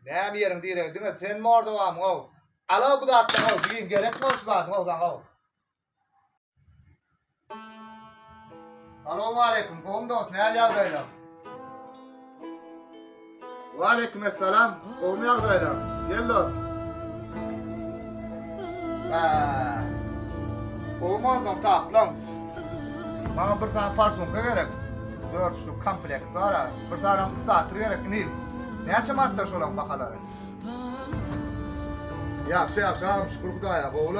Näme ýeriň diýereg diňe sen morda wam o. Ala bu zatdan o diýim gerek bolsa zatdan o zaman o. Assalamu alaykum. Gom dost, näme ýagdaýlar? Wa alaykum assalam. Gom ýagdaýlar? Gel dost. Olmazam taplan. Bana bir sana farsonka gerek. 4 ştuk komplekt var ha. Bir sana starter gerek ni. Näçe madda şolan bakalary? Yaxşı, şükür Hudaýa, gowy.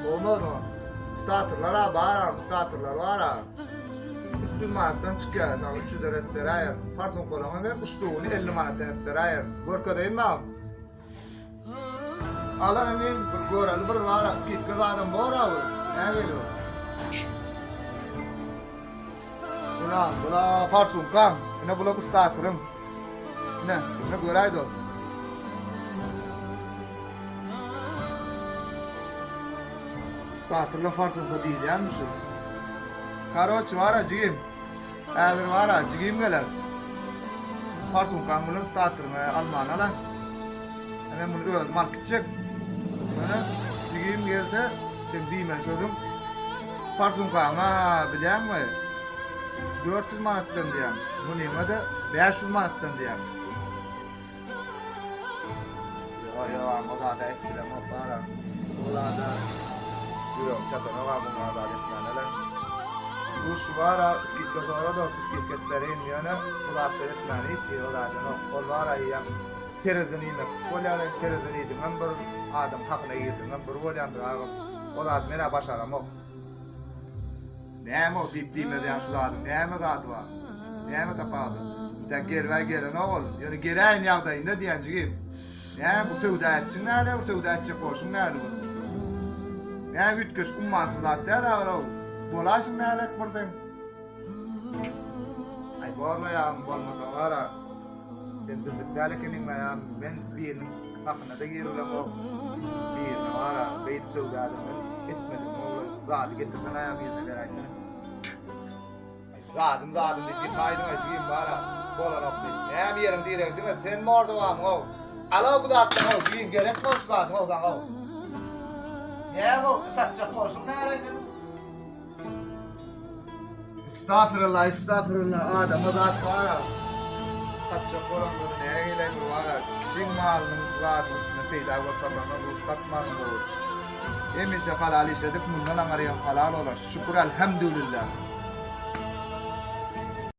Olmaz o. Starterlar bar, starterlar var ha. 300 manatdan çykýar, 300 deret berýär. Farsonka bolan ber, uçtuğunu 50 manatdan et berýär. Görkedeýinmi? Alan emin bir göreli bir var, skit gazadym bar ha. Näme gelýär? Bula farsonka, ine bula starterym. Ne göräýdi o. Starterla farsonka diýilýänmiş o. Karoç var ajyym. Ädir var ajyym geler. Farsonka bilen starteryny almanalar. Hemen bunu öz marketçik. Mana ajyym gelse sen diýmen sözüm. Farsonka ama bilýärmi? 400 manatdan diýär. Bunyňa da 500 manatdan diýär. Ya ama da etkiler mi para? Olada yok çatana var bunlar da etkilerler. Bu şu var skit kadar da skit ketlerin yana kulakta etmeni hiç olada no. Ollara ya terezini mi? Kolana terezini idi. Ben bir adam hakkına girdim. Ben bir volan ağam. Olada mena başaram o. Näme o dip diýmeden şu adam? Näme zat var? Näme tapadı? Teker ve gelen oğul. Yani gereğin ýagdaýynda diýenjigim. Ya bu sowda etsin näle, bu sowda etjek bolsun näle bu. Ya ütköş ummansızat der agara. Bolaşyň näle bolsaň. Ay borla ýa bolmasa gara. Ben bitdäle kenin ýa men birini hakyna da girilem o. Birini gara, beýt sowda etmedim o. Zat getirden ýa birini geraýdy. Zadım diýip haýdyň ajyym bara. Bolarap diýip. Näme ýerim diýereg diňe sen morda wam o. Ala bu zatdan o diýim gerek bolsa zatdan o zaman o. Näme o satjak bolsun näme? Estağfirullah adam zat var. Satjak bolan näme gelýär var. Kişiň malyny zatyn üstüne peýda bolsalar ruhsatman bolur. Emişe halal işedik mundan aňarýan halal bolar. Şükür elhamdülillah.